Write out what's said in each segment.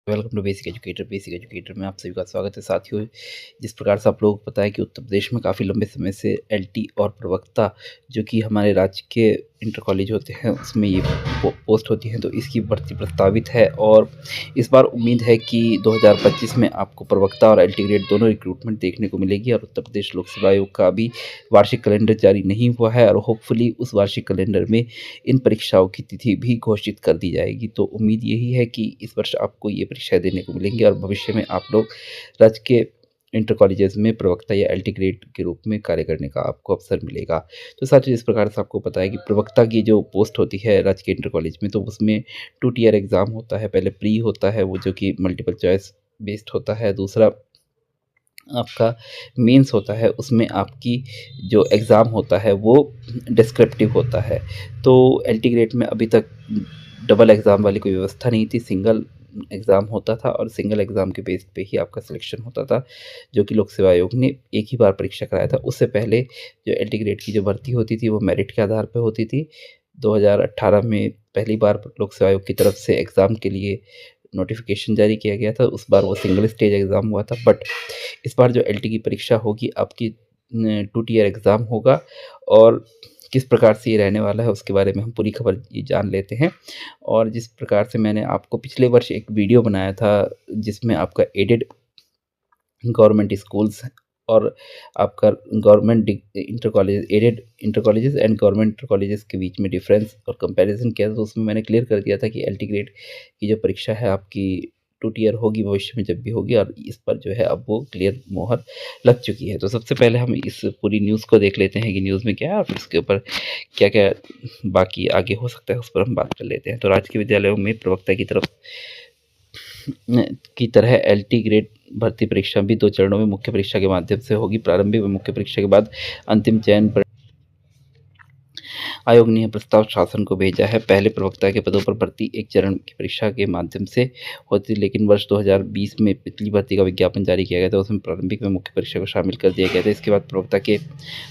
Welcome to basic educator में आप सभी का स्वागत है साथियों। जिस प्रकार से आप लोगों को पता है कि उत्तर प्रदेश में काफ़ी लंबे समय से एलटी और प्रवक्ता जो कि हमारे राज्य के इंटर कॉलेज होते हैं उसमें ये पोस्ट होती हैं, तो इसकी भर्ती प्रस्तावित है। और इस बार उम्मीद है कि 2025 में आपको प्रवक्ता और एलटी ग्रेड दोनों रिक्रूटमेंट देखने को मिलेगी। और उत्तर प्रदेश लोक सेवा आयोग का अभी वार्षिक कैलेंडर जारी नहीं हुआ है और होपफुली उस वार्षिक कैलेंडर में इन परीक्षाओं की तिथि भी घोषित कर दी जाएगी। तो उम्मीद यही है कि इस वर्ष आपको ये परीक्षाएं देने को मिलेंगी और भविष्य में आप लोग राज्य के इंटर कॉलेजेस में प्रवक्ता या एलटी ग्रेड के रूप में कार्य करने का आपको अवसर मिलेगा। तो साथियों, इस प्रकार से आपको पता है कि प्रवक्ता की जो पोस्ट होती है राज्य के इंटर कॉलेज में, तो उसमें 2 टियर एग्ज़ाम होता है। पहले प्री होता है, वो जो कि मल्टीपल चॉइस बेस्ड होता है। दूसरा आपका मेंस होता है, उसमें आपकी जो एग्ज़ाम होता है वो डिस्क्रिप्टिव होता है। तो एलटी ग्रेड में अभी तक डबल एग्ज़ाम वाली कोई व्यवस्था नहीं थी, सिंगल एग्ज़ाम होता था और सिंगल एग्ज़ाम के बेस पे ही आपका सिलेक्शन होता था, जो कि लोक सेवा आयोग ने एक ही बार परीक्षा कराया था। उससे पहले जो एलटी ग्रेड की जो भर्ती होती थी वो मेरिट के आधार पे होती थी। 2018 में पहली बार लोक सेवा आयोग की तरफ से एग्ज़ाम के लिए नोटिफिकेशन जारी किया गया था। उस बार वो सिंगल स्टेज एग्ज़ाम हुआ था, बट इस बार जो एलटी की परीक्षा होगी आपकी 2 टियर एग्ज़ाम होगा। और किस प्रकार से ये रहने वाला है उसके बारे में हम पूरी खबर ये जान लेते हैं। और जिस प्रकार से मैंने आपको पिछले वर्ष एक वीडियो बनाया था जिसमें आपका एडेड गवर्नमेंट स्कूल्स और आपका government inter college, aided inter colleges and government inter colleges के बीच में डिफरेंस और कंपैरिजन किया था, तो उसमें मैंने क्लियर कर दिया था कि एलटी ग्रेड की जो परीक्षा है आपकी 2 टियर होगी भविष्य में जब भी होगी, और इस पर जो है अब वो क्लियर मोहर लग चुकी है। तो सबसे पहले हम इस पूरी न्यूज़ को देख लेते हैं कि न्यूज़ में क्या है और फिर उसके ऊपर क्या-क्या बाकी आगे हो सकता है उस पर हम बात कर लेते हैं। तो राजकीय विद्यालयों में प्रवक्ता की तरह एलटी ग्रेड भर्ती परीक्षा भी 2 चरणों में मुख्य परीक्षा के माध्यम से होगी। प्रारंभिक व मुख्य परीक्षा के बाद अंतिम चयन पर आयोग ने यह प्रस्ताव शासन को भेजा है। पहले प्रवक्ता के पदों पर भर्ती एक चरण की परीक्षा के माध्यम से होती, लेकिन वर्ष 2020 में पिछली भर्ती का विज्ञापन जारी किया गया था, उसमें प्रारंभिक व मुख्य परीक्षा को शामिल कर दिया गया था। इसके बाद प्रवक्ता के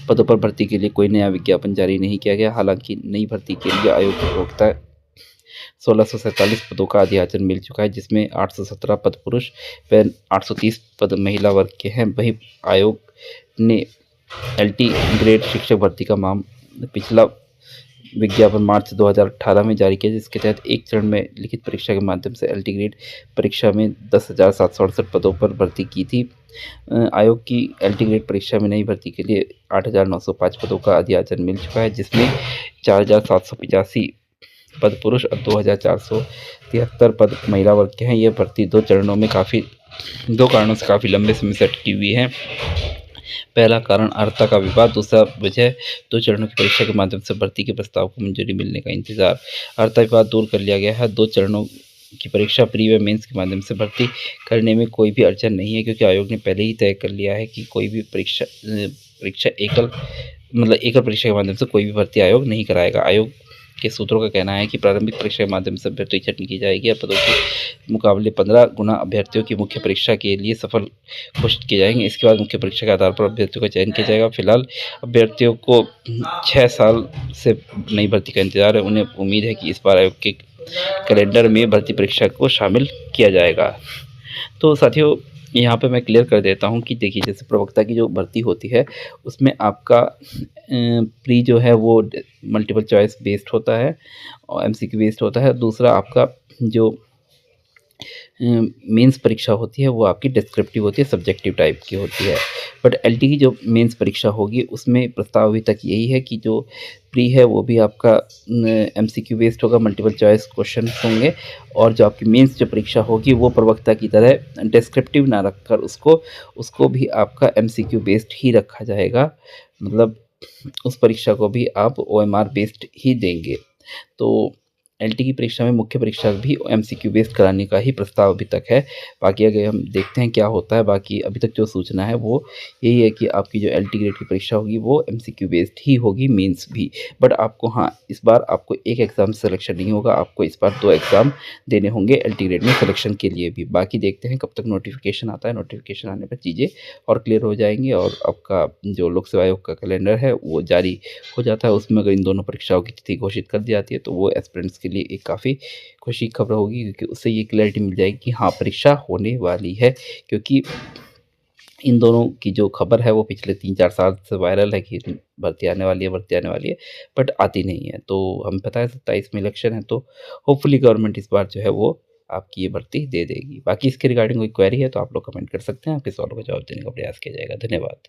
पदों पर भर्ती के लिए कोई नया विज्ञापन जारी नहीं किया गया। हालांकि नई भर्ती के लिए आयोग को प्रवक्ता 1647 पदों का अधियाचन मिल चुका है, जिसमें 817 पद पुरुष व 830 पद महिला वर्ग के हैं। वहीं आयोग ने एलटी ग्रेड शिक्षक भर्ती का पिछला विज्ञापन मार्च 2018 में जारी किया, जिसके तहत एक चरण में लिखित परीक्षा के माध्यम से एलटी ग्रेड परीक्षा में 10,768 पदों पर भर्ती की थी। आयोग की एलटी ग्रेड परीक्षा में नई भर्ती के लिए 8,905 पदों का अधियाचन मिल चुका है, जिसमें 4,785 पद पुरुष और 2,473 पद महिला वर्ग के हैं। यह भर्ती 2 चरणों में दो कारणों से काफ़ी लंबे समय से अटकी हुई है। पहला कारण अर्हता का विवाद, दूसरा वजह 2 चरणों की परीक्षा के माध्यम से भर्ती के प्रस्ताव को मंजूरी मिलने का इंतजार। अर्हता विवाद दूर कर लिया गया है। 2 चरणों की परीक्षा प्री व मेंस के माध्यम से भर्ती करने में कोई भी अड़चन नहीं है, क्योंकि आयोग ने पहले ही तय कर लिया है कि कोई भी परीक्षा एकल परीक्षा के माध्यम से कोई भी भर्ती आयोग नहीं कराएगा। आयोग के सूत्रों का कहना है कि प्रारंभिक परीक्षा के माध्यम से भर्ती छंटनी की जाएगी और पदों के मुकाबले 15 गुना अभ्यर्थियों की मुख्य परीक्षा के लिए सफल घोषित किए जाएंगे। इसके बाद मुख्य परीक्षा के आधार पर अभ्यर्थियों का चयन किया जाएगा। फिलहाल अभ्यर्थियों को 6 साल से नई भर्ती का इंतजार है। उन्हें उम्मीद है कि इस बार आयोग के कैलेंडर में भर्ती परीक्षा को शामिल किया जाएगा। तो साथियों, यहाँ पे मैं क्लियर कर देता हूँ कि देखिए, जैसे प्रवक्ता की जो भर्ती होती है उसमें आपका प्री जो है वो मल्टीपल चॉइस बेस्ड होता है और एमसीक्यू बेस्ड होता है। दूसरा आपका जो मेंस परीक्षा होती है वो आपकी डिस्क्रिप्टिव होती है, सब्जेक्टिव टाइप की होती है। बट एलटी की जो मेंस परीक्षा होगी उसमें प्रस्ताव अभी तक यही है कि जो प्री है वो भी आपका एमसीक्यू बेस्ड होगा, मल्टीपल चॉइस क्वेश्चन होंगे। और जो आपकी मेंस जो परीक्षा होगी वो प्रवक्ता की तरह डिस्क्रिप्टिव ना रखकर उसको भी आपका एमसीक्यू बेस्ड ही रखा जाएगा। मतलब उस परीक्षा को भी आप ओएमआर बेस्ड ही देंगे। तो एलटी की परीक्षा में मुख्य परीक्षा भी एमसीक्यू बेस्ड कराने का ही प्रस्ताव अभी तक है। बाकी आगे हम देखते हैं क्या होता है। बाकी अभी तक जो सूचना है वो यही है कि आपकी जो एलटी ग्रेड की परीक्षा होगी वो एमसीक्यू बेस्ड ही होगी, मेंस भी। बट आपको, हाँ, इस बार आपको एक एग्ज़ाम से सिलेक्शन नहीं होगा, आपको इस बार 2 एग्ज़ाम देने होंगे एलटी ग्रेड में सिलेक्शन के लिए भी। बाकी देखते हैं कब तक नोटिफिकेशन आता है। नोटिफिकेशन आने पर चीज़ें और क्लियर हो जाएंगी और आपका जो लोक सेवा आयोग का कैलेंडर है वो जारी हो जाता है। उसमें अगर इन दोनों परीक्षाओं की तिथि घोषित कर दी जाती है तो वो एस्पिरेंट्स के लिए एक काफ़ी खुशी की खबर होगी, क्योंकि उससे ये क्लैरिटी मिल जाएगी कि हाँ, परीक्षा होने वाली है। क्योंकि इन दोनों की जो खबर है वो पिछले 3-4 साल से वायरल है कि भर्ती आने वाली है, भर्ती आने वाली है, बट आती नहीं है। तो हमें पता है 27 में इलेक्शन है, तो होपफुली गवर्नमेंट इस बार जो है वो आपकी ये भर्ती दे देगी। बाकी इसके रिगार्डिंग कोई क्वेरी है तो आप लोग कमेंट कर सकते हैं, आपके सवालों का जवाब देने का प्रयास किया जाएगा। धन्यवाद।